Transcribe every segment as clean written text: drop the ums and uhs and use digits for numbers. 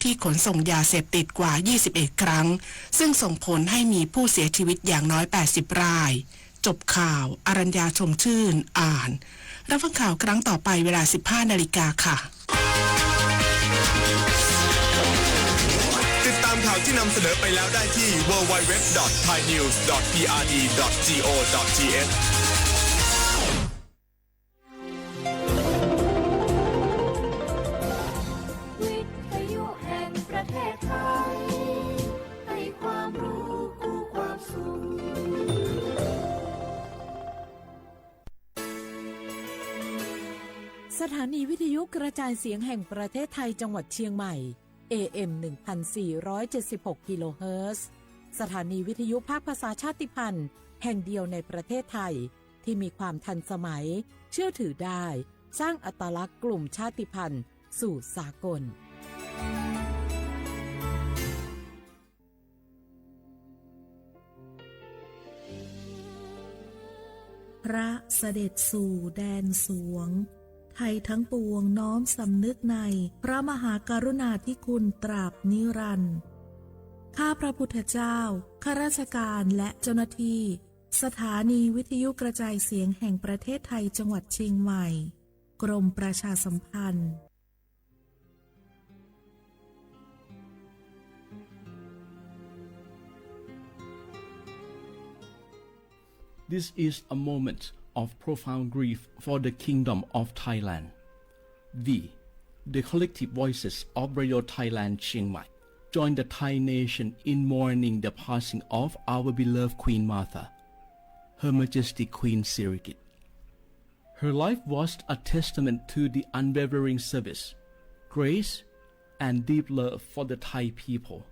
ที่ขนส่งยาเสพติดกว่า 21 ครั้งซึ่งส่งผลให้มีผู้เสียชีวิตอย่างน้อย 80 รายจบข่าวอรัญญาชมชื่นอ่านรับฟังข่าวครั้งต่อไปเวลา 15 นาฬิกาค่ะติดตามข่าวที่นำเสนอไปแล้วได้ที่ www.thainews.prd.go.thสถานีวิทยุกระจายเสียงแห่งประเทศไทยจังหวัดเชียงใหม่ AM 1476 กิโลเฮิรตซ์สถานีวิทยุภาคภาษาชาติพันธุ์แห่งเดียวในประเทศไทยที่มีความทันสมัยเชื่อถือได้สร้างอัตลักษณ์กลุ่มชาติพันธุ์สู่สากลพระเสด็จสู่แดนสวงไทยทั้งปวงน้อมสำนึกในพระมหากรุณาธิคุณตราบนิรันดร์ข้าพระพุทธเจ้าข้าราชการและเจ้าหน้าที่สถานีวิทยุกระจายเสียงแห่งประเทศไทยจังหวัดเชียงใหม่กรมประชาสัมพันธ์ This is a moment of profound grief for the Kingdom of Thailand. We, the collective voices of Radio Thailand Chiang Mai, join the Thai nation in mourning the passing of our beloved Queen Martha, Her Majesty Queen Sirikit. Her life was a testament to the unwavering service, grace, and deep love for the Thai people.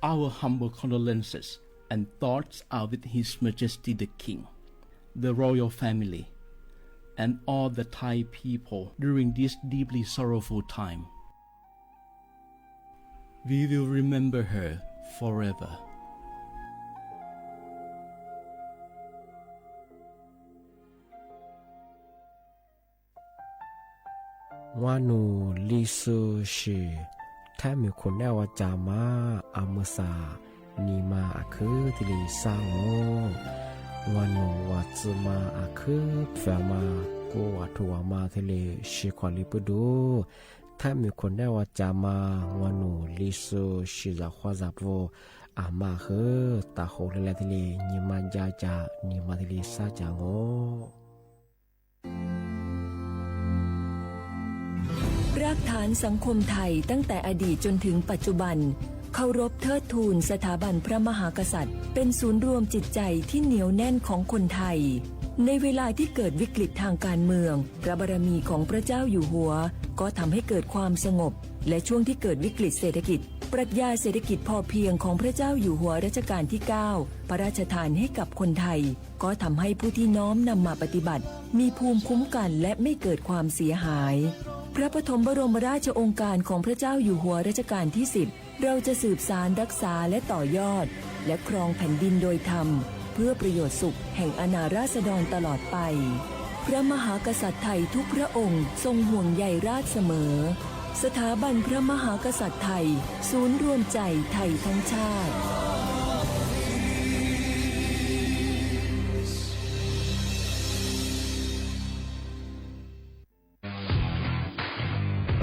Our humble condolences and thoughts are with His Majesty the King, the royal family, and all the Thai people during this deeply sorrowful time. We will remember her forever. Wanu lisu shi tami kunewa jama amusa nima aku tili sango wanu watsuma aku fama ko watu wama tili shi kwali pudu tami kunewa jama wanu lisu shi za khwazapo ama he ta ho le tili nima jaja nima tili sa jangoรากฐานสังคมไทยตั้งแต่อดีตจนถึงปัจจุบันเคารพเทิดทูนสถาบันพระมหากษัตริย์เป็นศูนย์รวมจิตใจที่เหนียวแน่นของคนไทยในเวลาที่เกิดวิกฤตทางการเมืองพระบารมีของพระเจ้าอยู่หัวก็ทำให้เกิดความสงบและช่วงที่เกิดวิกฤตเศรษฐกิจปรัชญาเศรษฐกิจพอเพียงของพระเจ้าอยู่หัวรัชกาลที่ 9พระราชทานให้กับคนไทยก็ทำให้ผู้ที่น้อมนำมาปฏิบัติมีภูมิคุ้มกันและไม่เกิดความเสียหายพระปฐมบรมราชโองการของพระเจ้าอยู่หัวรัชกาลที่ 10เราจะสืบสานรักษาและต่อยอดและครองแผ่นดินโดยธรรมเพื่อประโยชน์สุขแห่งอาณาราษฎรตลอดไปพระมหากษัตริย์ไทยทุกพระองค์ทรงห่วงใยราชเสมอสถาบันพระมหากษัตริย์ไทยศูนย์รวมใจไทยทั้งชาติ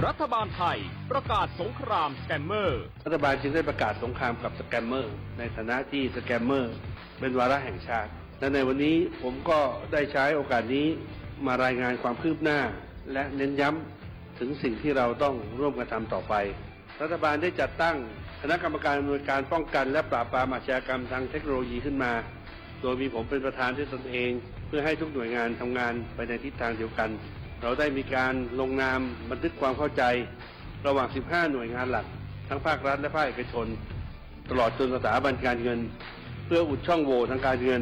รัฐบาลไทยประกาศสงครามสแกมเมอร์รัฐบาลจึงได้ประกาศสงครามกับสแกมเมอร์ในฐานะที่สแกมเมอร์เป็นวาระแห่งชาติและในวันนี้ผมก็ได้ใช้โอกาสนี้มารายงานความคืบหน้าและเน้นย้ำถึงสิ่งที่เราต้องร่วมกันทำต่อไปรัฐบาลได้จัดตั้งคณะกรรมการอำนวยการป้องกันและปราบปรามอาชญากรรมทางเทคโนโลยีขึ้นมาโดยมีผมเป็นประธานด้วยตนเองเพื่อให้ทุกหน่วยงานทำงานไปในทิศทางเดียวกันเราได้มีการลงนามบันทึกความเข้าใจระหว่าง 15 หน่วยงานหลักทั้งภาครัฐและภาคเอกชนตลอดจนสถาบันการเงินเพื่ออุดช่องโหว่ทางการเงิน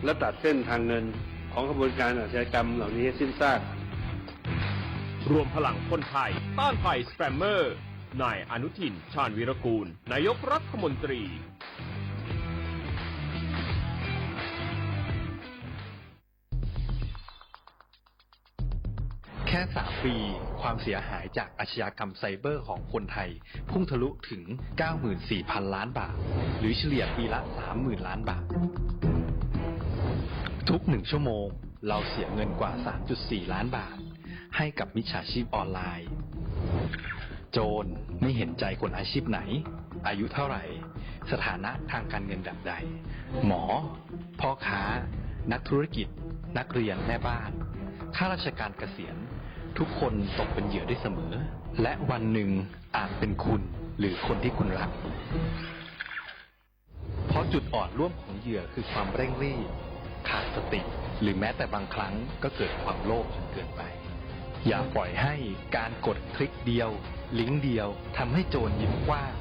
และตัดเส้นทางเงินของกระบวนการอาชญากรรมเหล่านี้ให้สิ้นซากรวมพลังคนไทยต้านภัยสแกมเมอร์นายอนุทินชาญวีรกูลนายกรัฐมนตรี ค่3 ปีความเสียหายจากอาชญากรรมไซเบอร์ของคนไทยพุ่งทะลุถึง 94,000 ล้านบาทหรือเฉลี่ยปีละ 30,000 ล้านบาททุก1 ชั่วโมงเราเสียเงินกว่า 3.4 ล้านบาทให้กับมิจฉาชีพออนไลน์โจรไม่เห็นใจคนอาชีพไหนอายุเท่าไหร่สถานะทางการเงินแบบใดหมอพ่อค้านักธุรกิจนักเรียนแม่บ้านข้าราชการเกษียณทุกคนตกเป็นเหยื่อได้เสมอและวันหนึ่งอาจเป็นคุณหรือคนที่คุณรักเพราะจุดอ่อนร่วมของเหยื่อคือความเร่งรีบขาดสติหรือแม้แต่บางครั้งก็เกิดความโลภจนเกินไปอย่าปล่อยให้การกดคลิกเดียวลิงก์เดียวทำให้โจรยิ้มกว้าง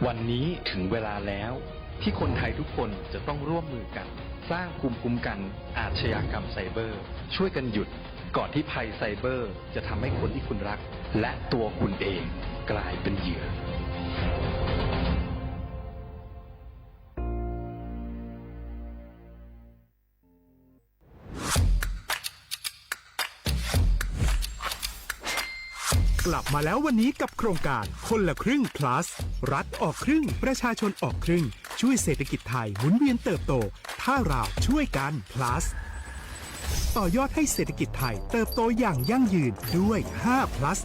วันนี้ถึงเวลาแล้วที่คนไทยทุกคนจะต้องร่วมมือกันสร้างภูมิคุ้มกันอาชญากรรมไซเบอร์ช่วยกันหยุดก่อนที่ภัยไซเบอร์จะทำให้คนที่คุณรักและตัวคุณเองกลายเป็นเหยื่อก ลับมาแล้ววันนี้กับโครงการคนละครึ่ง plus รัฐออกครึ่งประชาชนออกครึ่งช่วยเศรษฐกิจไทยหมุนเวียนเติบโตถ้าเราช่วยกัน plus ต่อยอดให้เศรษฐกิจไทยเติบโตอย่างยั่งยืนด้วย5 plus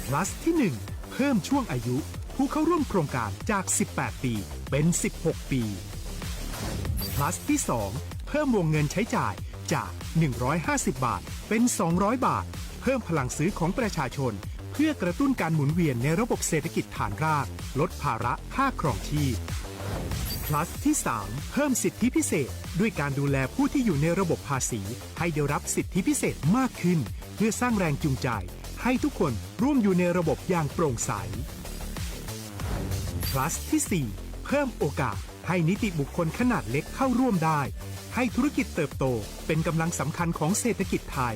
plus ที่ 1 เพิ่มช่วงอายุผู้เข้าร่วมโครงการจาก18 ปีเป็น16 ปี plus ที่ 2 เพิ่มวงเงินใช้จ่ายจาก150 บาทเป็น200 บาทเพิ่มพลังซื้อของประชาชนเพื่อกระตุ้นการหมุนเวียนในระบบเศรษฐกิจฐานรากลดภาระค่าครองชีพ plus ที่ 3 เพิ่มสิทธิพิเศษด้วยการดูแลผู้ที่อยู่ในระบบภาษีให้ได้รับสิทธิพิเศษมากขึ้นเพื่อสร้างแรงจูงใจให้ทุกคนร่วมอยู่ในระบบอย่างโปร่งใส plus ที่ 4 เพิ่มโอกาสให้นิติบุคคลขนาดเล็กเข้าร่วมได้ให้ธุรกิจเติบโตเป็นกำลังสำคัญของเศรษฐกิจไทย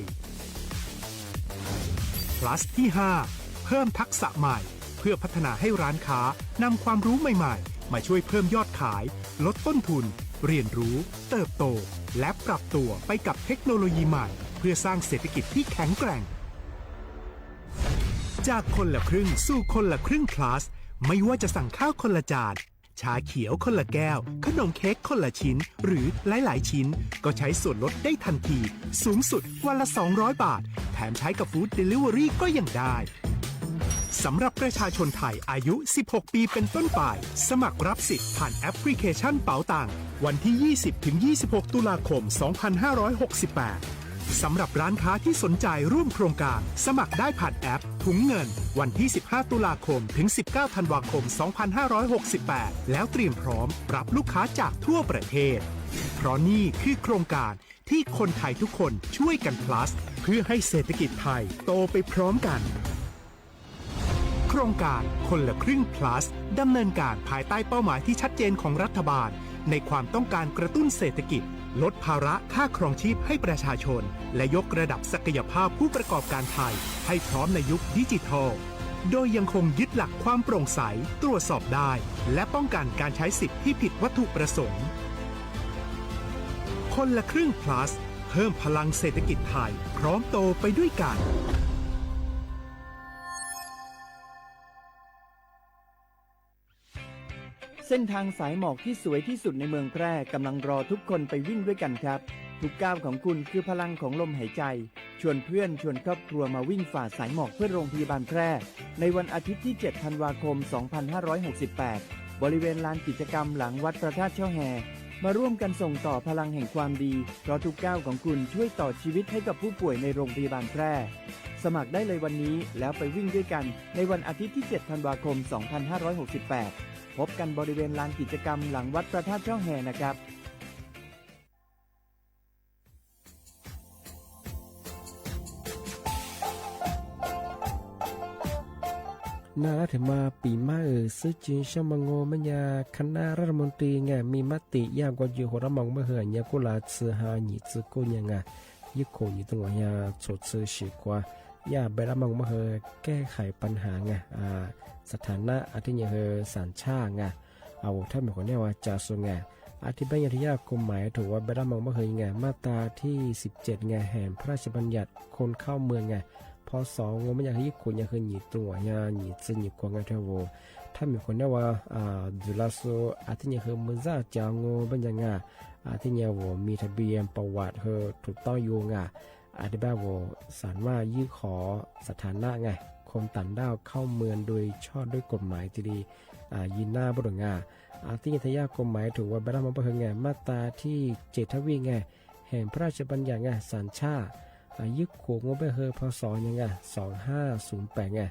plus ที่ 5 เพิ่มทักษะใหม่เพื่อพัฒนาให้ร้านค้านำความรู้ใหม่ๆมาช่วยเพิ่มยอดขายลดต้นทุนเรียนรู้เติบโตและปรับตัวไปกับเทคโนโลยีใหม่เพื่อสร้างเศรษฐกิจที่แข็งแกร่งจากคนละครึ่งสู่คนละครึ่ง plus ไม่ว่าจะสั่งข้าวคนละจานชาเขียวคนละแก้วขนมเค้กคนละชิ้นหรือหลายๆชิ้นก็ใช้ส่วนลดได้ทันทีสูงสุดวันละ200 บาทแถมใช้กับฟู้ดเดลิเวอรี่ก็ยังได้สำหรับประชาชนไทยอายุ 16 ปีเป็นต้นไปสมัครรับสิทธิ์ผ่านแอปพลิเคชันเป๋าตังวันที่ 20-26 ตุลาคม 2568 สำหรับร้านค้าที่สนใจร่วมโครงการสมัครได้ผ่านแอปถุงเงินวันที่ 15 ตุลาคมถึง 19 ธันวาคม 2568 แล้วเตรียมพร้อมรับลูกค้าจากทั่วประเทศเพราะนี่คือโครงการที่คนไทยทุกคนช่วยกัน plus เพื่อให้เศรษฐกิจไทยโตไปพร้อมกันโครงการคนละครึ่ง plus ดำเนินการภายใต้เป้าหมายที่ชัดเจนของรัฐบาลในความต้องการกระตุ้นเศรษฐกิจลดภาระค่าครองชีพให้ประชาชนและยกระดับศักยภาพผู้ประกอบการไทยให้พร้อมในยุคดิจิทัลโดยยังคงยึดหลักความโปร่งใสตรวจสอบได้และป้องกันการใช้สิทธิที่ผิดวัตถุประสงค์คนละครึ่ง plus เพิ่มพลังเศรษฐกิจไทยพร้อมโตไปด้วยกันเส้นทางสายหมอกที่สวยที่สุดในเมืองแพร่กำลังรอทุกคนไปวิ่งด้วยกันครับทุกก้าวของคุณคือพลังของลมหายใจชวนเพื่อนชวนครอบครัวมาวิ่งฝ่าสายหมอกเพื่อโรงพยาบาลแพร่ในวันอาทิตย์ที่ 7 ธันวาคม 2568 บริเวณลานกิจกรรมหลังวัดพระธาตุช่อแฮมาร่วมกันส่งต่อพลังแห่งความดีเพราะทุกก้าวของคุณช่วยต่อชีวิตให้กับผู้ป่วยในโรงพยาบาลแพร่สมัครได้เลยวันนี้แล้วไปวิ่งด้วยกันในวันอาทิตย์ที่ 7 ธันวาคม 2568 พบกันบริเวณลานกิจกรรมหลังวัดพระธาตุช่อแฮนะครับน่าถึงมาปีมาซึ่งจีนชมงมันยาคณะรัฐมนตรีไงมีมติยากกว่าอยู่หัวระมองเมื่อเหือนยากุลาซื้อหาหนีซื้อกุญยังไงยิ่งโขยตรงยาสดซื้อฉีกว่ายาเบลมองเมื่อเหือแก้ไขปัญหาไงสถานะอาทิตย์เหือสัญชาติไงเอาถ้ามีคนเนี่ยว่าจะส่งไง อธิบายที่ยากกฎหมายถือว่าบรรดามองว่าเคยไงมาตราที่17ไงแห่งพระราชบัญญัติคนเข้าเมืองไงพศงไม่อยากให้คนอยากให้หนีตัวอยากหนีจะหนีกว่าไงเท่าว่าถ้ามีคนได้ว่าดูแลโซอาทิตย์นี้คือมือจ้าจางงเป็นยังไงอาทิตย์นี้ว่ามีทะเบียนประวัติเธอถูกต้องอยู่ไงอธิบายว่าสารว่ายื่นขอสถานะไงคนต่างด้าวเข้าเมืองโดยชอบด้วยกฎหมายที่ดียินหน้าบุรุษงาอาทิตยากฎหมายถือว่าบรรดามันเป็นไงมาตราที่7ทวีไงแห่งพระราชบัญญัติไงสัญชาติยึดขวงงไปเฮอพศยังไง2508ไง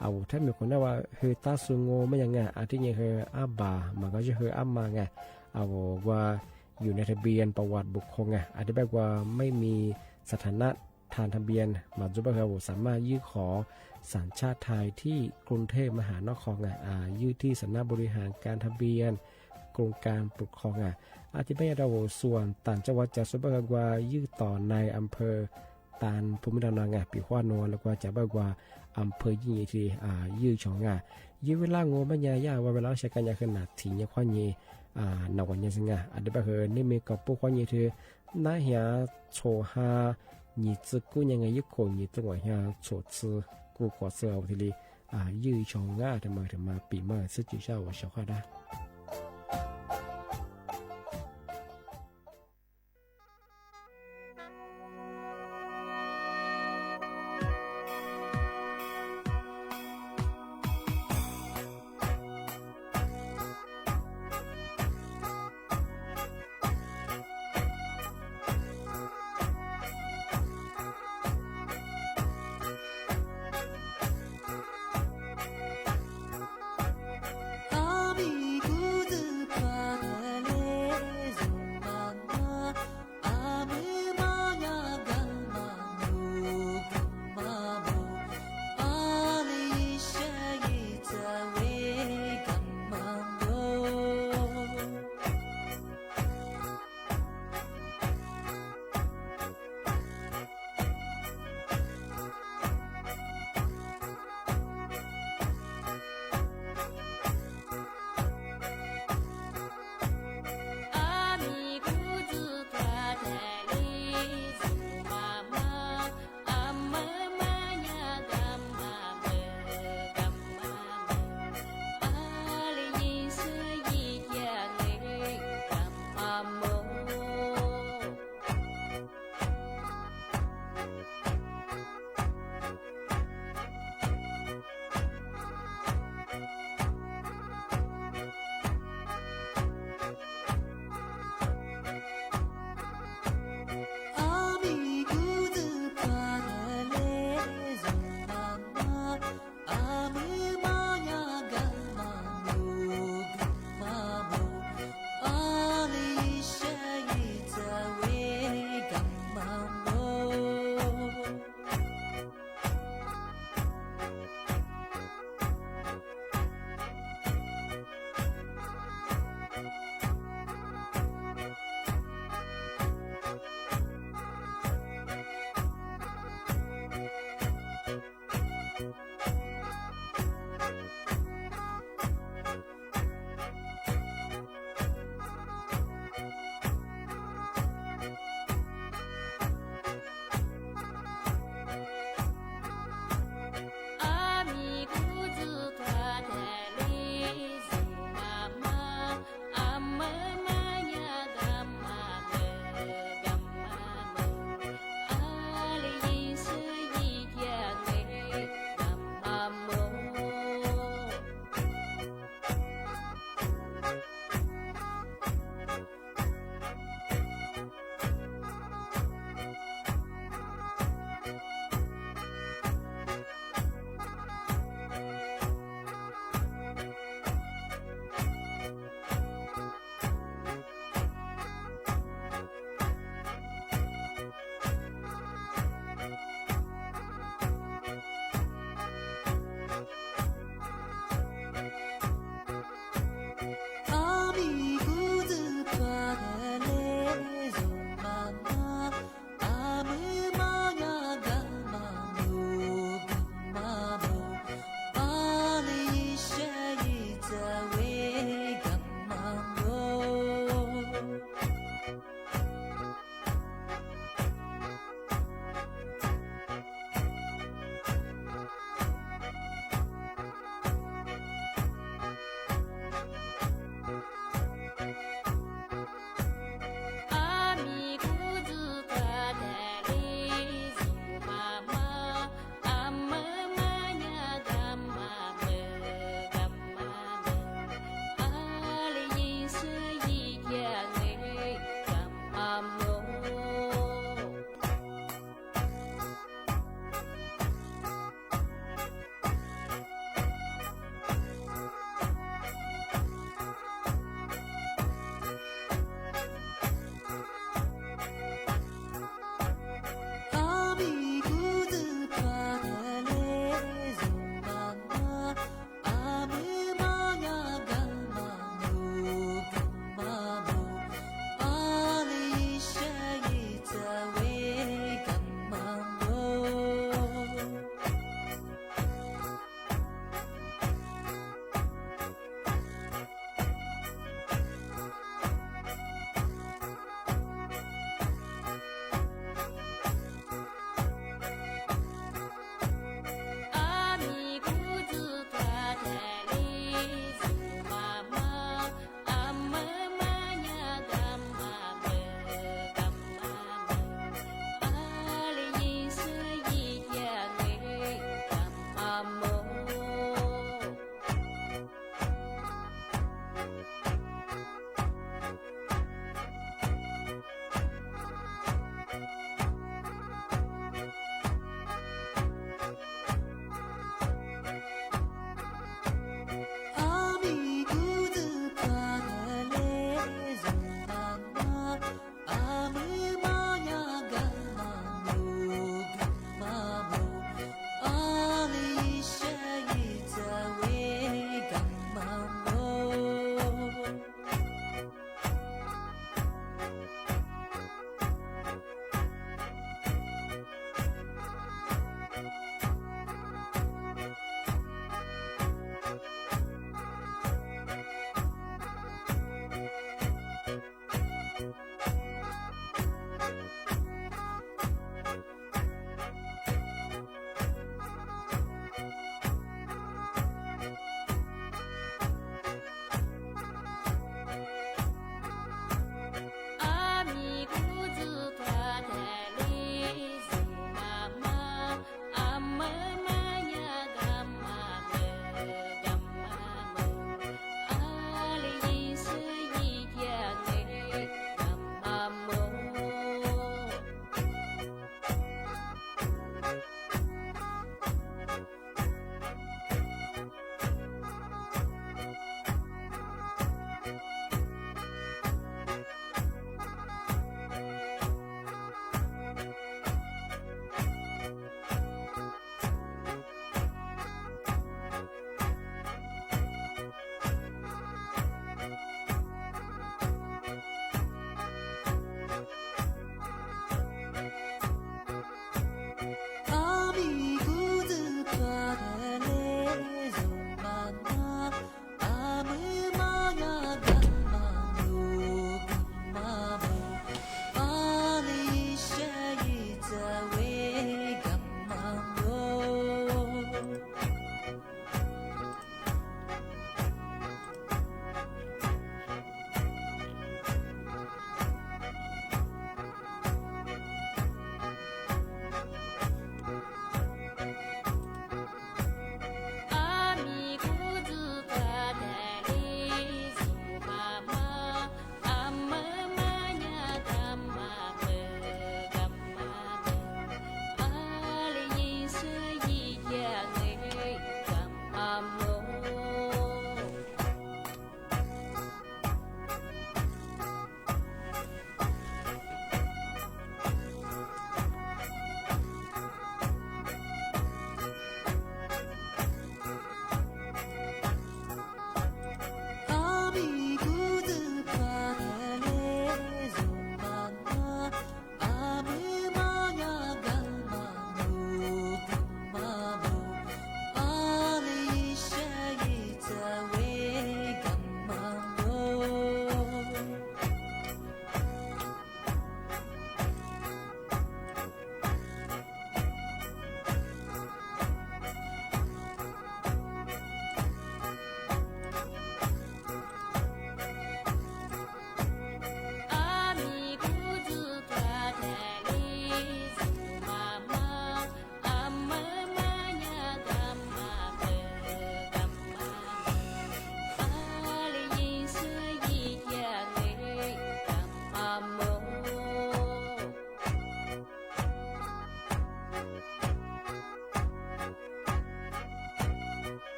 เอาถ้ามีคนได้ว่าเฮอตาสุงโงไม่ยังไงอาทิตย์เฮออาบามันก็จะเฮออามาไงเอาว่าอยู่ในทะเบียนประวัติบุคคลไงอธิบายว่าไม่มีสถานะทางทะเบียนมาจุบเฮอสามารถยื่นขอสัญชาติไทยที่กรุงเทพมหานครยื่นที่สำนักบริหารการทะเบียนกรมการปกครองอธิบายเราส่วนต่างจังหวัดจะสุบกว่ายื่นต่อในอำเภอตานภูมิลำเนาปีขวานนแล้วก็จะบอกว่าอำเภอยิ่งที่ยื่นช่องยื่นเวลาโง่ไม่ยากว่าเวลาใช้การยาขนาดถี่เนี่ยข้อนี้นวันยังไงอธิบายนี่มีกับพวกข้อนี้คือน่าเหี่ยโชฮา你自姑娘一口你自我下所吃过果色我这里日穷的么比嘛自己下我消化的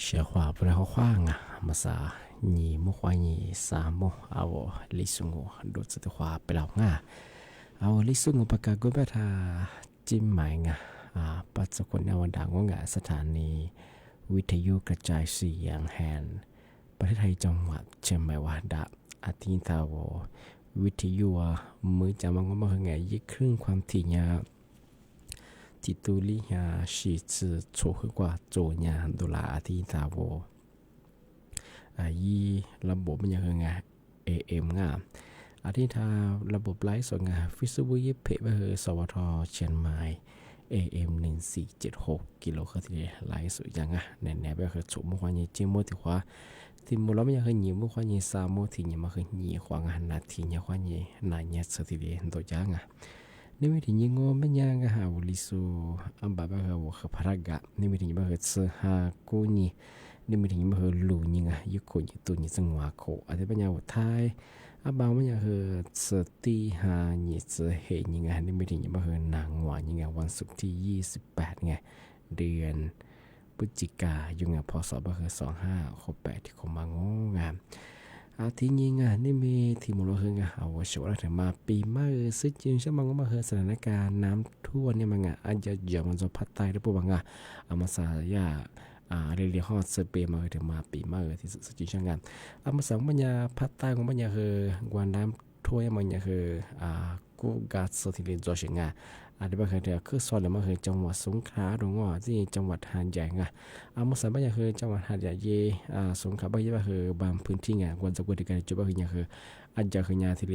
写话不然话啊，么啥你么话你啥么啊我历史我都知道话不了啊，啊我历史我ประกาศก็แบบท่าจิ้มหมายปัจจุบันในวันดังว่าสถานีวิทยุกระจายเสียงแห่งประเทศไทยจังหวัดเชียงใหม่ว่าดะอาทิตย์ทาววิทยุมือจะมังก็มาเฮงยี่ครึ่งความถี่ยาที่ตุลียาชีจืโชห์กว่าโจยาดอลลาร์อาทิตย์ทาวยี่ระบบมันยังไง AM งามอาทิตย์ทาระบบไลฟ์สดงาฟิสบุยเพะไปเฮสวทเชียงใหม่ AM 1476กิโลเฮิรตซ์ไลฟ์สดยังแน่ๆไปเฮฉุมควานี่จิมติว่าที่มูลมันยังหนีมุควานี่3โมที่นี่มันหนีควางนาทีนี่ควานี่นายสติเดนตัวยังนี่ไม่ถึงยังงมันยังหาวลิสูอันบาบะหาวขพารากะนี่ไม่ถึงมันเฮซฮากูนี่นี่ไม่ถึงมันเฮลูนี่ยุคนยุตุนี่จังหวะโคอาจจะเป็นยาวไทยอันบางมันยังเฮสติฮานี่จะเห็นยังนี่ไม่ถึงมันเฮนางหวานยังวันศุกร์ที่28ไงเดือนพฤศจิกายนพศบะเฮ2568ที่เขามางงามอาทิตย์นี้นี่มีที่มูลเฮงเอาว่าช่วงถึงมาปีมาซึ่งจริงใช่มั้งก็มาเฮสถานการณ์น้ำท่วมเนี่ยมันอาจจะเยอะมันจะพัดใต้หรือเปล่าอามาสายาเรียกฮอดเซเปมาถึงมาปีมาที่สุดจริงช่างงานอามาสังปัญญาพัดใต้ของปัญญาคือกวนน้ำท่วมมันยังคือกูกาสถิตจอชิงอาจจะเป็นเรื่องคือส่วนหนึ่งมันคือจังหวัดสงขลาหรือว่าที่จังหวัดหาดใหญ่มุสลิมบ้านคือจังหวัดหาดใหญ่สงขลาบ้านคือบางพื้นที่กวนจะกวนกันจุดบ้านคืออาจจะคือยาที่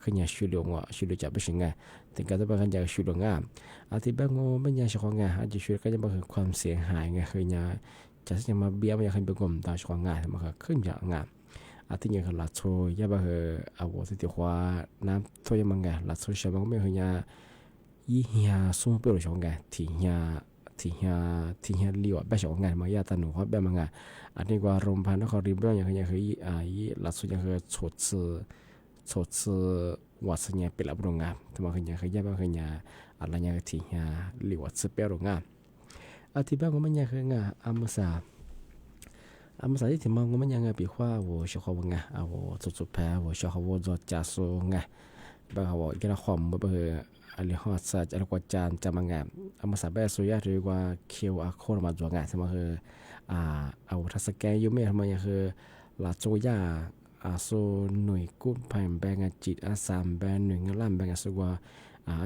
คือยาชุดหลวงชุดหลวงจะเป็นยังไงถึงการจะเป็นยาชุดหลวงอาทิตย์บางบ้านยาเฉพาะอาจจะช่วยก็จะเป็นความเสียหายคือยาจะจะมาเบี้ยมันคือเป็นกลุ่มตาเฉพาะมันคือขึ้นอย่างอาทิตย์ยังคือหลักโซ่ยาบ้านคือเอาวัตถุดิบว่าน้ำท่วมมันหลักโซ่ใช่ไหมก็ไม่คือยายี่ห้อสมบูรณ์ชงกันที่ห้าเลี้ยวแบบชงกันมายาตันหนูเขาแบบมันอันนี้ว่าโรงพยาบาลนครริมรั้วอย่างคือหลักสูตรอย่างคือโฉดวัดสัญญาเป็นระบบโรงงานทำไมคืออย่างคือยาบ้างคืออย่างอะไรอย่างที่ห้าเลี้ยวสเปรย์โรงงานอธิบายว่ามันอย่างคืออามุสาที่ถึงมองว่ามันอย่างปีว่าวัวชอบว่าวัวสุดแพ้วัวชอบวัวจอดจ่าสูงบางวัวกีฬาขอมบางอะไรฮอดสัจอะไรกว่าจานจะมางานอามาสาแบบสุยาหรือว่าQR codeมาตัวงานสมัยคือเอาทัศแกยุ่งไม่ทำไมคือลาโจยาโซหน่วยกู้ภัยแบงจิตอาสาแบงหน่วยงานล่ำแบงสุว่า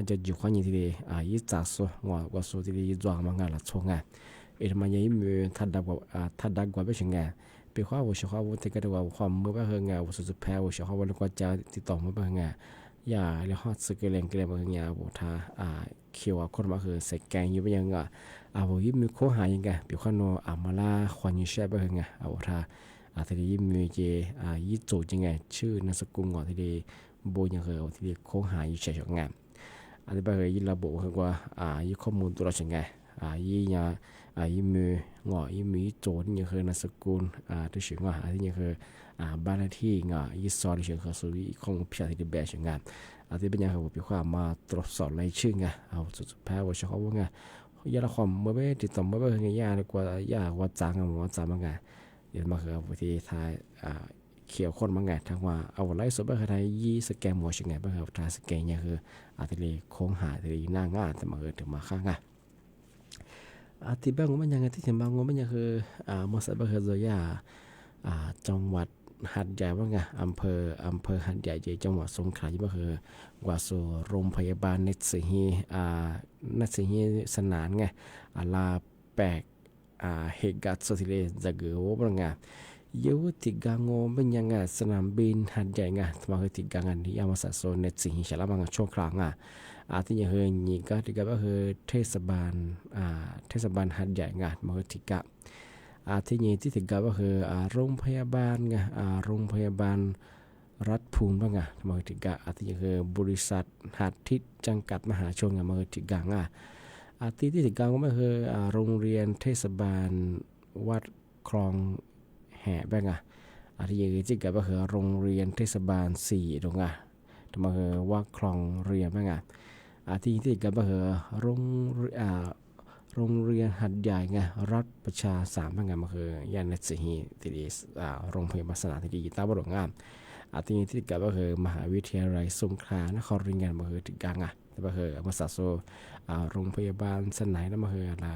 จะอยู่ข้างยี่ที่ดียี่จ่าโซว่าโซที่ดีจ่ามางานลาโจงานทำไมยังมีทัดดักกว่าไม่ใช่งานเป็นข้อวัวเชื่อว่าที่กระดูกความเมื่อว่าเฮงานวัวสุดแพ้วัวเชื่อว่าลูกจ้าติดต่อมาเป็นงานอย่าเรียกฮอดสเกลเลงบางอย่างบุทาเขียวคนมาคือใส่แกงอยู่บางอย่างยิมมีโคหายังไงเปียกขนมมาลาควันยูเช่บางอย่างบุทาทีนี้ยิมมีเจยี่โจยังไงชื่อนามสกุลทีนี้โบยังคือทีนี้โคหายูเช่ช่างงานทีบางยิระบุคือว่ายี่ข้อมูลตัวเราช่างไงยี่ยิมมีโจนี่ยังคือนามสกุลตัวชื่อที่ยังคือบ้านที่ยี่ซอที่เชื่อเขาสุริคงพิจารณาแบบเช่นกันอาทิตย์เป็นยังไงผมพิจารณามาตรวจสอบรายชื่อเอาสุดแพ้ว่าเชื่อเขาว่ายาละครเมื่อไม่ติดต่อเมื่อไม่ยาเลยกว่าจางว่าจางมั้งเดี๋ยวมาคือวิธีทายเขียวคนมั้งทางว่าเอาไล่สุดไปคือทายยี่สแกนหมวดเช่นไงบ้างครับทายสแกนเนี่ยคืออาทิตย์โค้งหาอาทิตย์หน้างานแต่มาถึงมาข้างอาทิตย์บางวันยังไงที่ถึงบางวันยังคือมาสับคือจะยาจังหวัดหัดใหญ่ว่าไงอำเภอหัดใหญ่จังหวัดสงขลาที่ก็คือว่าสู่โรงพยาบาลนัดสิฮีสนานไงลาแปกเหตุการณ์สุดที่จะเกิดว่าไงเยอะที่กางเป็นยังไงสนามบินหัดใหญ่ไงทำไมคือที่กางที่ยามาสัตว์โซนนัดสิฮีฉลามช่วงครั้งที่ยังเคยนี่ก็ที่ก็คือเทศบาลหัดใหญ่ไงมาคือที่กะที่นี่ที่ถึงก็คือโรงพยาบาลโรงพยาบาลรัฐภูมิบ้างมาถึงก็ที่คือบริษัทหัดทิศจำกัดมหาชนมาถึงก็ที่ถึงก็ไม่คือโรงเรียนเทศบาลวัดคลองแห่บ้างที่ยังที่ก็คือโรงเรียนเทศบาล4ตรงมาคือวัดคลองเรียนบ้างที่ก็คือ โรงเรียนหัดใหญ่ไงรัฐประชาสามงานมาคือยานสิฮีที่ดีโรงพยาบาลสนามที่ดีตาบดงามที่นี่ที่กับก็คือมหาวิทยาลัยสงขลานครริงานมาคือติกังแต่ก็คือมาสาโซโรงพยาบาลสนามนั่นมาคืออะไร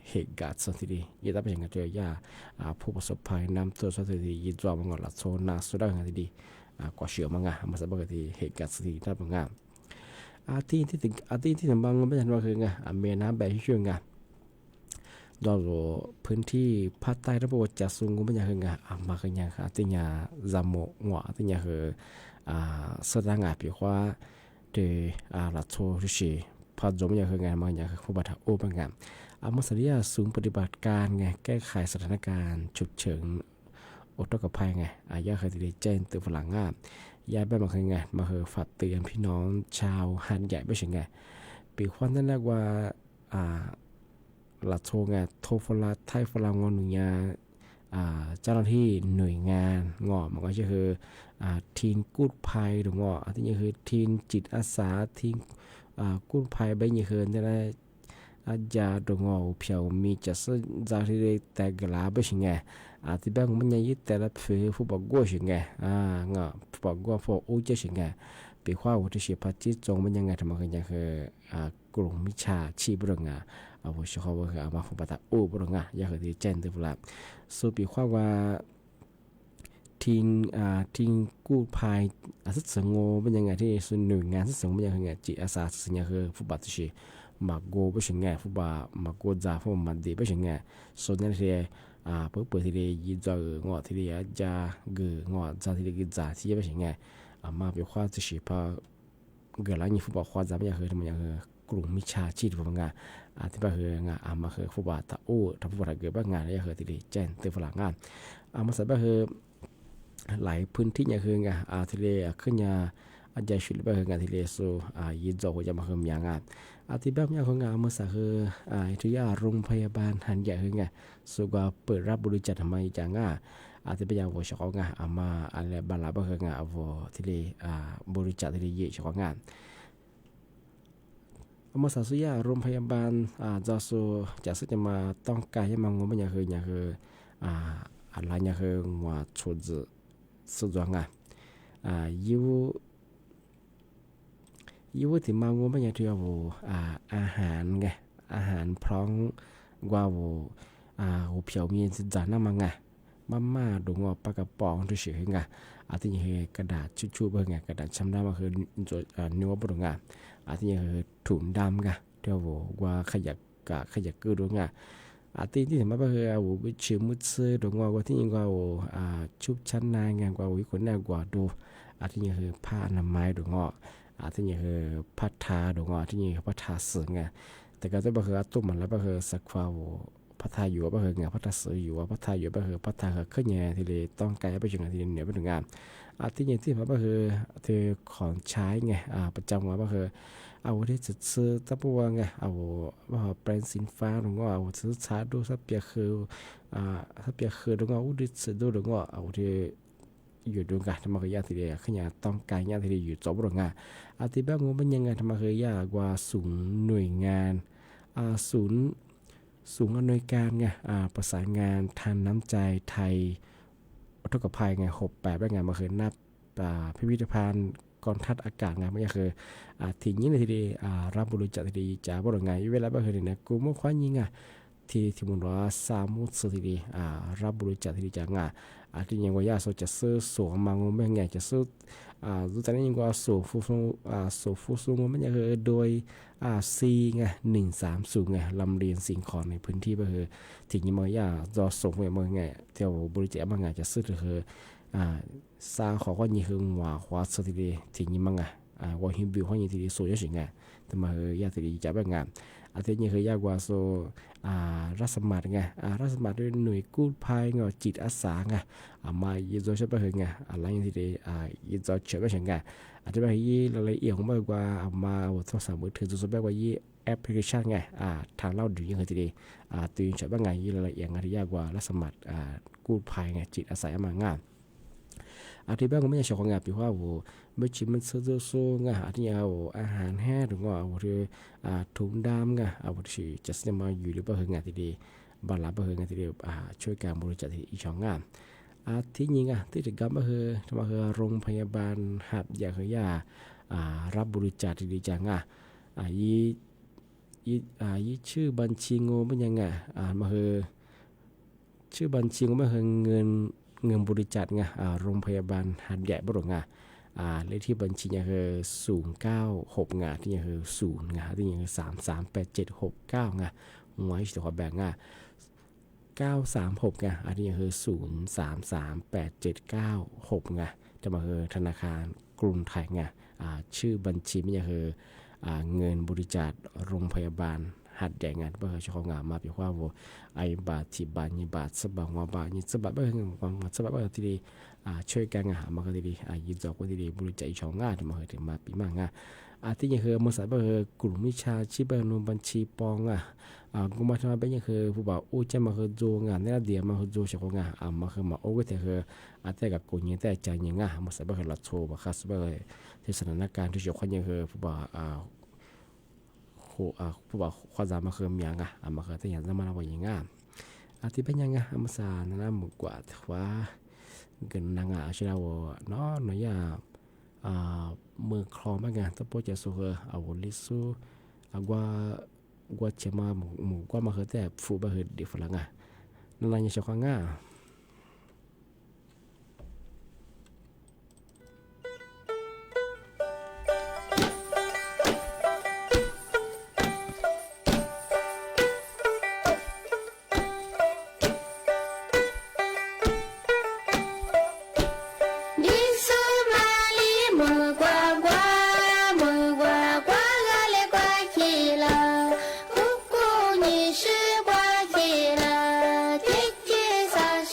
เหตุการณ์สถิติยี่ตั้งเป็นอย่างเดียวยาผู้ประสบภัยนำตัวสถิติยี่จอมังกรละโซนาสุดางานที่ดีกว่าเชื่อมังมาสับกันที่เหตุการณ์สถิติตั้งเป็นงามที่ถึงที่ถึงบางไม่ใช่ว่าคือไงเมียน้ำแบบที่ช่วยไงดอลพื้นที่ภาคใต้ระบบจะสูงก็ไม่ใช่คือไงมาคือไงครับที่เนี่ยจำโมงวที่เนี่ยคือสถานงานเพียงว่าเดลัทโซที่ชีพอจบไม่ใช่คือไงมาอย่างผู้บัตรโอ้เป็นไงมาสัญญาสูงปฏิบัติการไงแก้ไขสถานการณ์ฉุกเฉินอุทกภัยไงยาเคยติดแจ้งตัวฝรั่งย้ายไปมาคือไงมาคือฝากเตือนพี่น้องชาวหันใหญ่ไม่ใช่ไงปีควันนั่นแรกว่าหลักโทไงโทฟลาไทยฝรั่งงอหนุยาเจ้าหน้าที่หน่วยงานงอมันก็จะคือทีมกู้ภัยหรืองอที่นี่คือทีมจิตอาสาทีมกู้ภัยใบยี่เฮินได้อาจารย์ดงอเพียวมีจัดจากที่ได้แต่กลาไปใช่ไงที่บ้านมันยังยึดแต่ละฝืนฟุตบอลกัวใช่ไงงอฟุตบอลกัวพอโอ้เจ้าใช่ไงปีข้าวที่เสียพัดจิตจงมันยังไงทำไมกันยังคือกลุ่มมิชาชีบเรื่องผู้ชาวบ้านมาฟุตบอลโอ้บเรื่องยังคือที่เจนตัวละส่วนปีข้าวว่าทีมกู้ภัยสุดสงบมันยังไงที่ส่วนหน่วยงานสุดสงบมันยังไงจิตอาสาสิ่งยังคือฟุตบอลที่ชีมาโกไม่ใช่ไงฟุตบอลมาโกจ่าฟุตบอลมันดีไม่ใช่ไงส่วนนั้นที่เปิดที่ได้ยินจากงอที่ได้จะเกืองอจากที่ได้กินจ่าที่ไม่ใช่ไงมาเป็นข้อที่ชีพอเกิดแล้วนี่ฟุตบอลข้อจ่าไม่ยังคือทำไมยังคือกลุ่มมิชาชีพพวกงานที่บ้านคืองานมาคือฟุตบอลตะโอ้ทำฟุตบอลเกิดบ้างงานยังคือที่ได้แจ้งเตือนฝรั่งงานมาใส่บ้านคือหลายพื้นที่ยังคืองานที่ได้ขึ้นยาอาจจะชุดบ้านคืองานที่ได้สู้ยินจอกจะมาคือมีงานที่บ้านยังคืองานมาใส่คือที่ยาโรงพยาบาลหันใหญ่คืองานสู้ก็เปิดรับบริจาคทำไมจังที่เป็นอย่างว่าเฉพาะงานมาอะไรบางหลายบ้านคืองานว่าที่ได้บริจาคที่ได้เยอะเฉพาะงานมาสัตยาโรงพยาบาลจะสึกจะมาต้องการให้มังงมอย่างคืออะไรอย่างคือว่าชุดสุดยอดยูที่มังงมอย่างที่ว่าอาหารไงอาหารพร้อมกว่าหัวเผียวมีจานน้ำมังไงม่าดงปลากระป๋องที่เฉยไงที่นี่คือกระดาษชุบๆเบอร์ไงกระดาษช้ำดำมาคือเนื้อปลงที่นี่คือถุงดำไงเดี๋ยวว่าขยักเกิดด้วยไงที่เห็นมาคือวิชิมุดซื้อดงว่าที่นี่ก็ชุบชั้นนายไงกว่าวิคนแน่กว่าดูที่นี่คือผ้าอนามัยดงที่นี่คือผ้าทาดงที่นี่คือผ้าทาเสือไงแต่ก็จะมาคือตุ้มมันแล้วมาคือสักฟ้าพัฒนาอยู่ว่าเพื่อไงพัฒนาสื่ออยู่ว่าพัฒนาอยู่ว่าเพื่อพัฒนาขึ้นไงที่เลยต้องการไปถึงที่เหนือไปถึงงานที่อย่างที่ว่าเพื่อที่ของใช้ไงประจำว่าเพื่อเอาที่จะซื้อตั้งตัวไงเอาว่าแบรนด์สินค้าหรือว่าเอาซื้อชาดูสักเปียคือสักเปียคือหรือว่าอุดิสดูหรือว่าเอาที่อยู่ดูกันทำไมคือยาที่เลยขึ้นไงต้องการยาที่เลยอยู่จบหรือไงที่แบบงูเป็นยังไงทำไมคือยากว่าสูงหน่วยงานสูงอำนวยการไงประสานงานทานน้ำใจไทยอุทกภัยไง68ได้ไงมาคือนับพิพิธภัณฑ์กองทัพอากาศไงไม่ใช่คือทีนี้ในทีดีรับบริจาคทีดีจ่าบริไงเวลาบ่เคยเนี่ยกูมั่วคว้ายิงที่มุนว่าสามุสทีดีรับบริจาคทีดีจ่างที่ยังว่ายาโซจะซื้อสวมมังไม่ไงจะซื้อรู้จักนี่ยังว่าสูฟูซูงมันยังคือโดยซีไง130ไงลำเลียงสิ่งของในพื้นที่ก็คือถึงยังมายาจะส่งไปเมื่อไงเที่ยวบริจาคมาไงจะซื้อคือซาขอก็ยิ่งคือว่าขวาสุดที่ถึงยังมังว่าหิมบิวเขายิ่งที่สวยสิ่งไงแต่มาคือยาที่จะแบบงานที่นี่คือยากว่าโซรัศมีไงรัศมีด้วยหน่วยกู้ภัยไงจิตอาสาไงมายินดีใช่ไหมไงอะไรอย่างที่ยินดีเชื่อไม่ใช่ไงที่แบบยี่รายละเอียดของมากกว่ามาโทรศัพท์มือถือจะแบบว่ายี่แอปพลิเคชันไงทางเล่าดูยังไงที่ดีตื่นเช้าบ้างไงยี่รายละเอียดที่ยากกว่ารัศมีกู้ภัยไงจิตอาสามางาน อาทิตย์บ้างก็ไม่ใช่ของงานปีว่าโว้ไม่ชิมมันเสื้อโซ่งาอาทิตย์เอาอาหารแห้งหรือว่าเอาที่ถุงดำงาเอาที่จะสามารถอยู่หรือเปล่างานที่ดีบาลาเบอร์งานที่ดีช่วยการบริจาคที่อีช่องงานที่ยิงที่จะกลับมาทำมาโรงพยาบาลหัดใหญ่ยารับบริจาคที่ดีจังยี่ชื่อบัญชีงูเป็นยังไงมาชื่อบัญชีงูมาเงินบริจาคไงโรงพยาบาลหัดใหญ่บ่หรอกไงเลขที่บัญชีเนี่ยคือ096ไงที่เนี่ยคือ0ไงที่เนี่ยคือ338769ไงหวยสิขอแบ่งไง936ไงอันนี้คือ0338796ไงจะมาคือธนาคารกรุงไทยไงชื่อบัญชีเนี่ยคือเงินบริจาคโรงพยาบาลหัดใหญ่งานเพื่อเฉพาะงานมาเป็นว่าว่าไอบาทที่บาทยี่บาทสบางว่าบาทยี่สบาทเพื่อความสบาทเพื่อที่ดีช่วยกันงานมาก็ดียินดีก็ดีบริจาคช่องงานที่มาถึงมาปีมากงานที่ยังคือมาสายเพื่อกลุ่มวิชาชีพนบัญชีปองกูมาทำเป็นยังคือผู้บ่าวอู้จะมาคือโจงานเนี่ยเดียวมาคือโจเฉพาะงานมาคือมาโอ้ก็แต่คือแต่กับกูยังแต่ใจยังมาสายเพื่อหลัดโชว์มาคัสเพื่อที่สถานการณ์ที่เกี่ยวข้องยังคือผู้บ่าวผู้บ่าวความสามารถคือมีอย่างมาคือที่อย่างจะมาเราอย่างง่ายที่เป็นยังไงมาสานนะหมู่กว่าว่าเกินนางเชื่อว่าเนาะหน่อยมือคลอมากไงถ้าพอจะสู้เอาลิซูกว่าจะมาหมู่กว่ามาคือแต่ฟูบะคือเดี๋ยวฝรั่งนั่นอะไรจะข้างง่าย是瓜起了，天气上。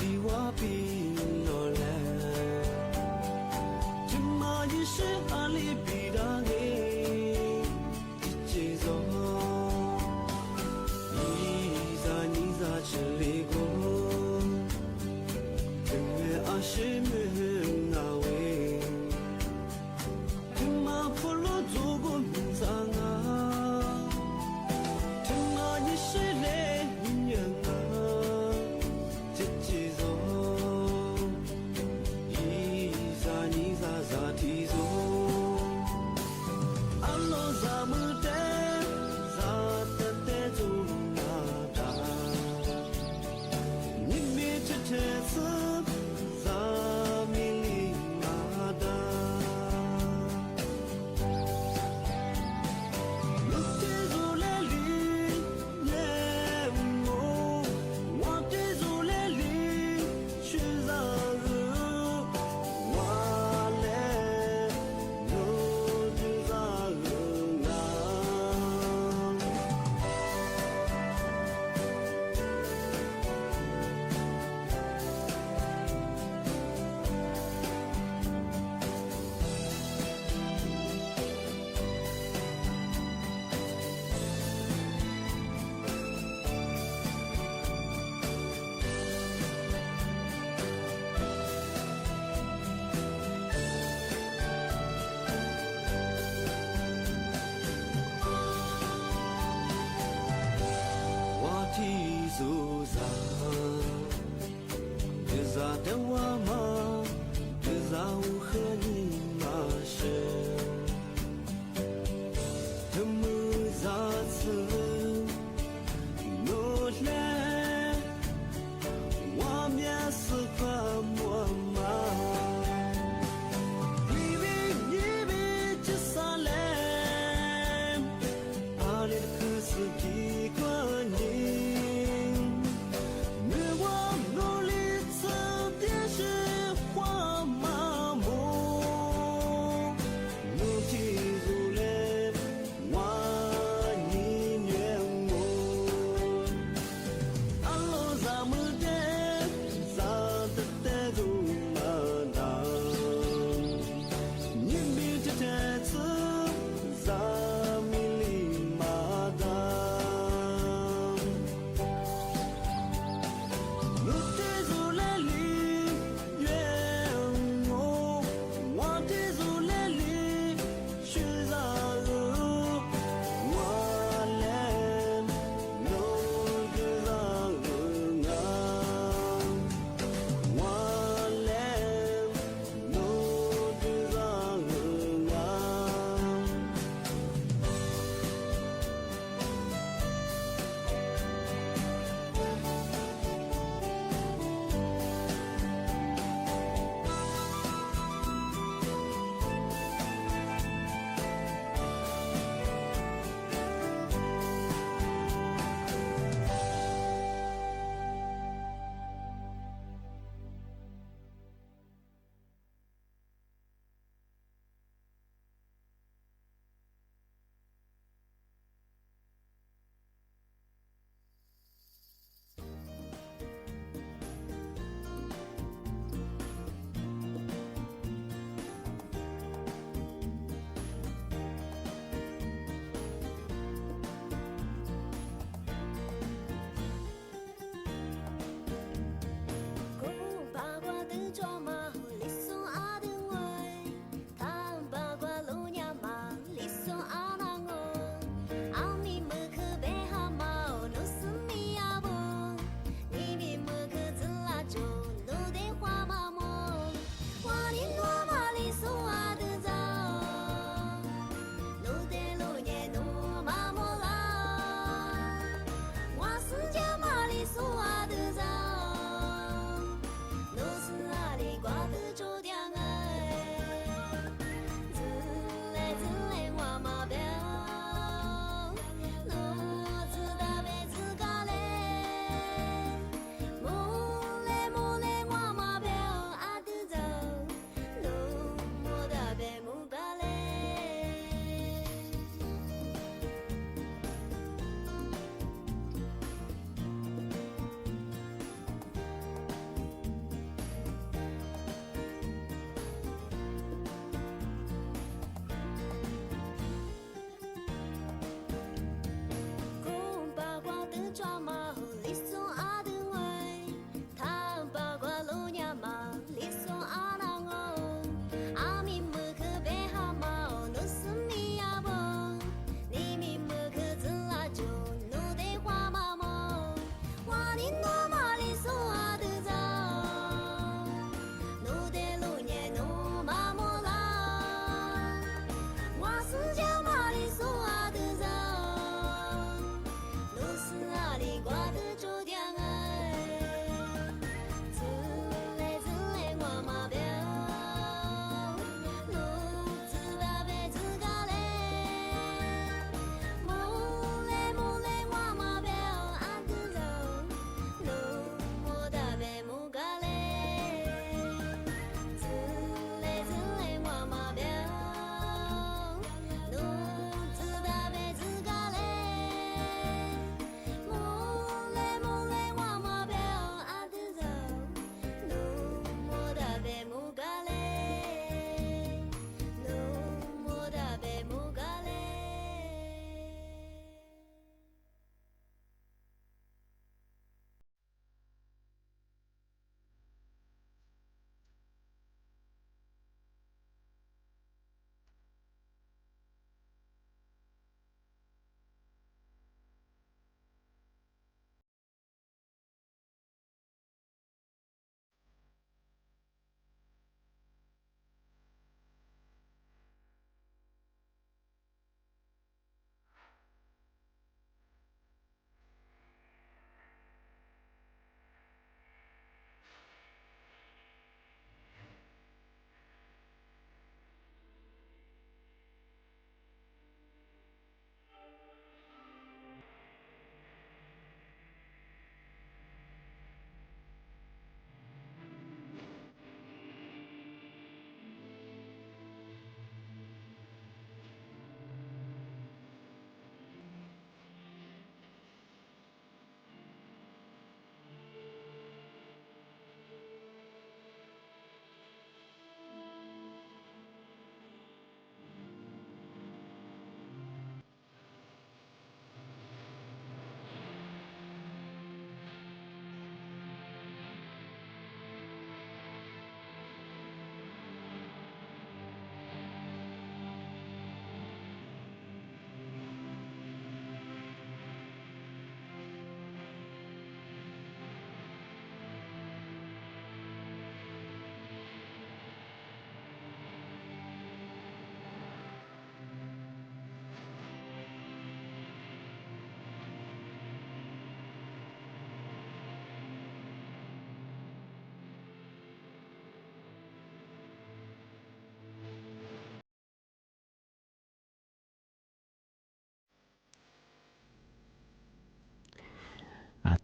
地瓦比诺来，今嘛也是阿里比达给节奏，你咋吃里过，今夜阿是门阿维，今嘛破了做过名zan啊，今嘛也是嘞人啊。节奏。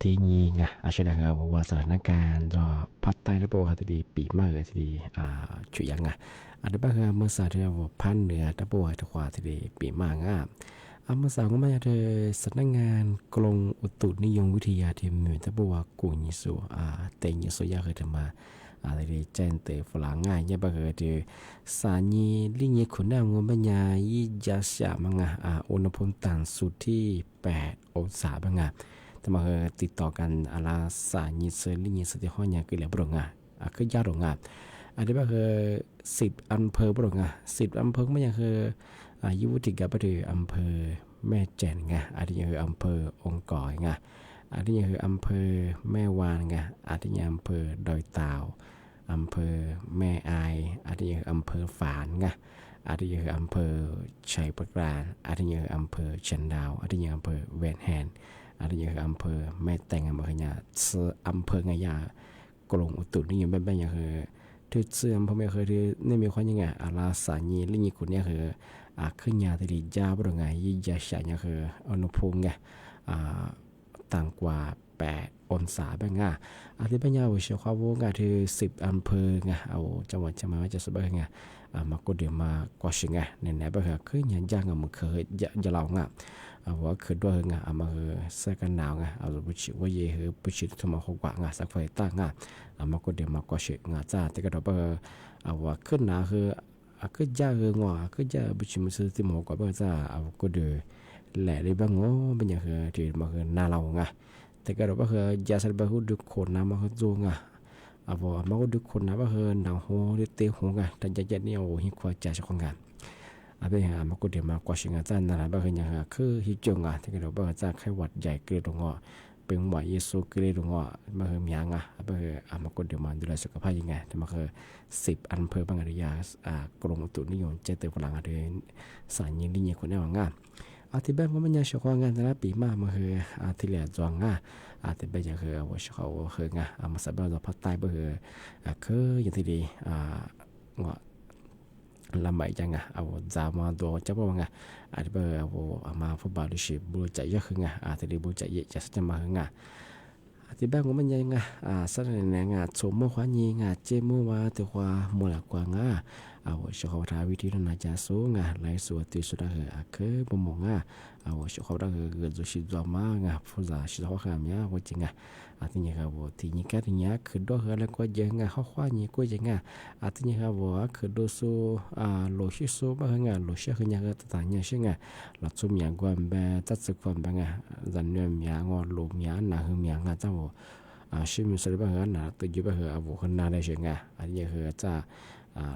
ที่นี่ไงอาชีพนะครับว่าสถานการณ์รอพัดใต้ระบบที่ดีปีมากเลยที่ดีช่วยยังไงอันนี้บ้างคือเมื่อสาที่เราพันเหนือระบบที่ขวาที่ดีปีมากง่ะเมื่อสาวก็มาจากสำนักงานกรมอุตุนิยมวิทยาที่มีระบบกุญสุเต็งยิสุยาเคยทำมาอะไรที่แจ้งเตะฝรั่งง่ายเนี่ยบ้างคือที่สานีลิงยี่ขุนน้ำงมปัญญายี่ยาชามังอุณหภูมิต่ำสุดที่8 องศาบ้างแต่มาติดต่อกันอาสานีเซลิงยี่สุดที่ห้องเนี่ยคือเหลือบรงคือยาดรงอันนี้บ้างคือ10 อำเภอบรง10 อำเภอไม่ยังคือยุติกับไปถึงอำเภอแม่แจ่นอันนี้คืออำเภอองค์ก่อยอันนี้คืออำเภอแม่วานอันนี้อำเภอดอยเต่าอำเภอแม่อายอันนี้คืออำเภอฝางอันนี้คืออำเภอชัยประการอันนี้คืออำเภอเชียงดาวอันนี้คืออำเภอแวนแฮนอันนี้คืออำเภอแม่แตงอำเภอเนี่ยอำเภอไงยากรมอุตุนิยมบ้านๆอย่างคือที่เสื่อมเพราะไม่เคยที่นี่มีความยังไงอาลาสานีลิงิคุณเนี่ยคือขึ้นยาที่ดียาบริไงยิ่งยาชาเนี่ยคืออุณหภูมิต่างกว่า8 องศาบ้างอาทิตย์ปัญญาวิชาความรู้ที่10 อำเภอเอาจังหวัดเชียงใหม่จะสบายมาก็เดี๋ยวมากว่าชิเนี่ยบ้างคือยันยากมันเคยจะเล่าว่าคือด้วยมาคือเสื้อกันหนาวเอาบุชิว่าเย่คือบุชิทุ่มหัวกว่าสักไฟตั้งมาก็เดี๋ยวมากว่าชิจ้าแต่ก็เราว่าขึ้นหนาคือก็ยากงัวก็ยากบุชิมันซื้อที่หมอกว่าจ้าเอาก็เดี๋ยวแหล่ได้บ้างเป็นอย่างคือที่มาคือนาเราแต่ก็เราคือยาสัตว์บางคนดึกคนน้ำมาคือจูว่ามาก็ดึกคนน้ำมาคือหนาวหัวหรือเตะหัวแต่ยันเนี่ยโอ้หิควาจ่าชของงานเป็นมาก็เดี๋ยวมากว่าชิงจ้านั่นแหละบางอย่างคือฮิจงที่ก็เราจ้าไข้หวัดใหญ่เกลือตรงเป็นหวัดเยซูเกลือตรงมาคือมีอย่างมาก็เดี๋ยวมาดูแลสุขภาพยังไงแต่มาคือ10 อำเภอบางอริยากรมอุตุนิยมเจตฝรั่งอะไรสายยิงลิงคนนี้ว่างที่บ้านก็มันยังชอบงานแต่ละปีมากมาคือที่เหลือจวงที่บ้านยังคือว่าเขาคือมาสับเราพัดใต้ก็คืออย่างที่ดีลำบากจังเอาจามาตัวจับว่าที่บ้านมาฟุตบอลดิชิบูใจเยอะคือที่ดีบูใจเยอะจะจะมาที่บ้านก็มันยังสัตว์เนี่ยสมมติว่ายิงเจ้ามือว่าตัวว่ามูลกว่าเอาชาวทาวิธีนั้นจะสู้หลายส่วนที่สุดคือบ่มองเอาชาวเราคือจุดชิดว่ามาฟูซาชิดว่าขนาดนี้ว่าจริงที่นี่ครับว่าที่นี่แค่ที่นี่คือด้วยแล้วก็ยังเขาขวานี่ก็ยังที่นี่ครับว่าคือดูสู้โลชิสู้บ้างโลชิคือยังก็ต่างอย่างเช่นเราสุ่มอย่างกว่าแบบจัดสึกว่าแบบจันเนื้อมีอย่างโลมีอย่างหนาคือมีอย่างจ้าว่าชิมิสุดบ้างตัวอยู่บ้างเอาคนน่าได้เช่นที่นี่คือจ้า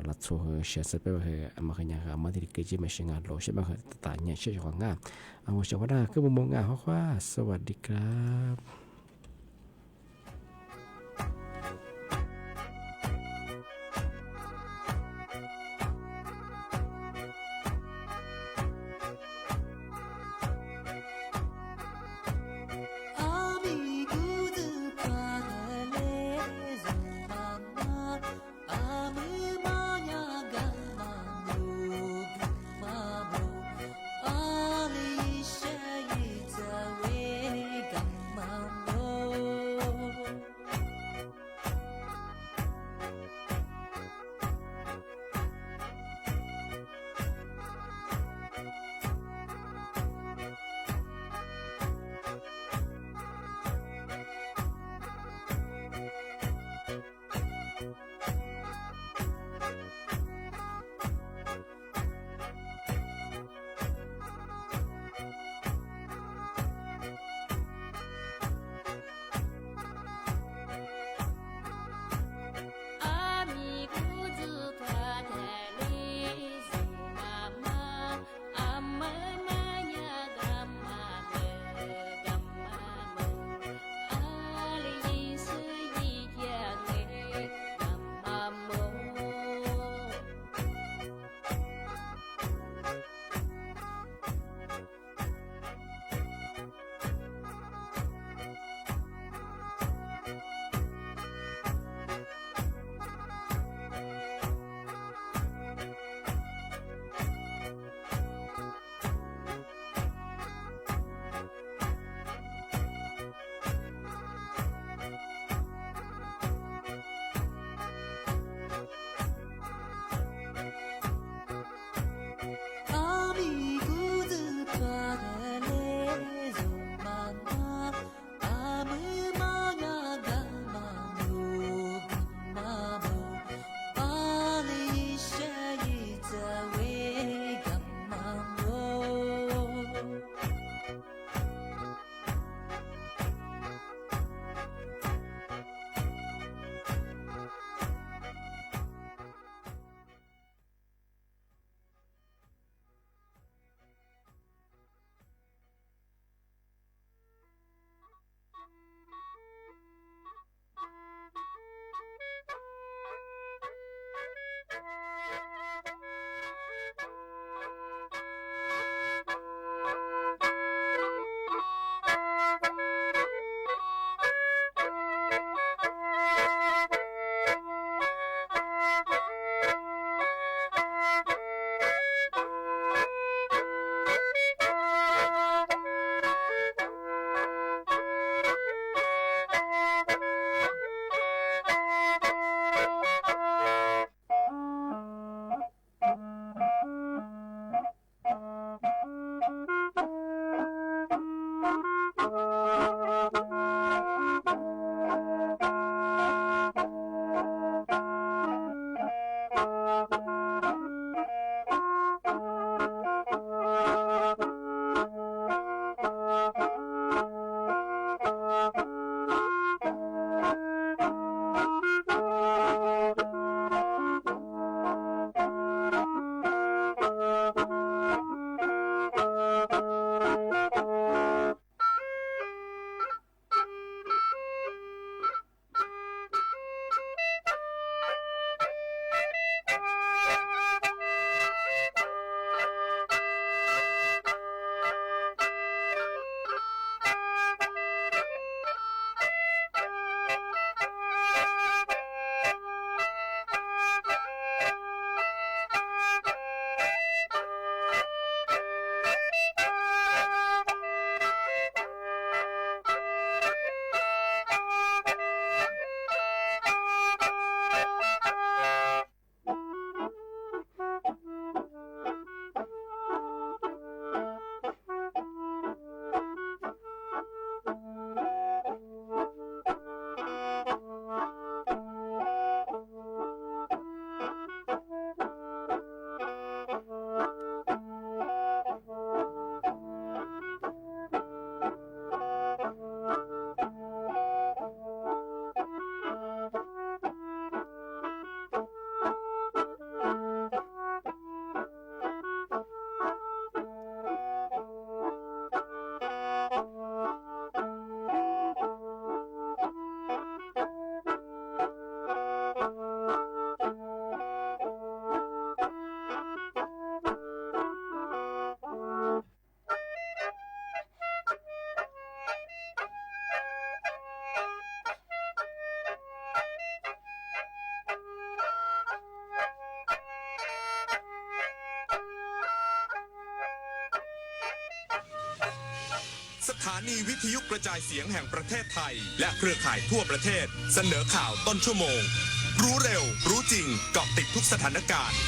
ลัดโซ่เชื่อสับไปว่ามาขยันมาที่กิจไม่ใช่งานโลใช่ไหมคือต่างเนี่ยเชื่อของเอาเชื่อว่าได้คือมุมมองเขาว่าสวัสดีครับ สถานีวิทยุกระจายเสียงแห่งประเทศไทย และเครือข่ายทั่วประเทศ เสนอข่าวต้นชั่วโมง รู้เร็ว รู้จริง เกาะติดทุกสถานการณ์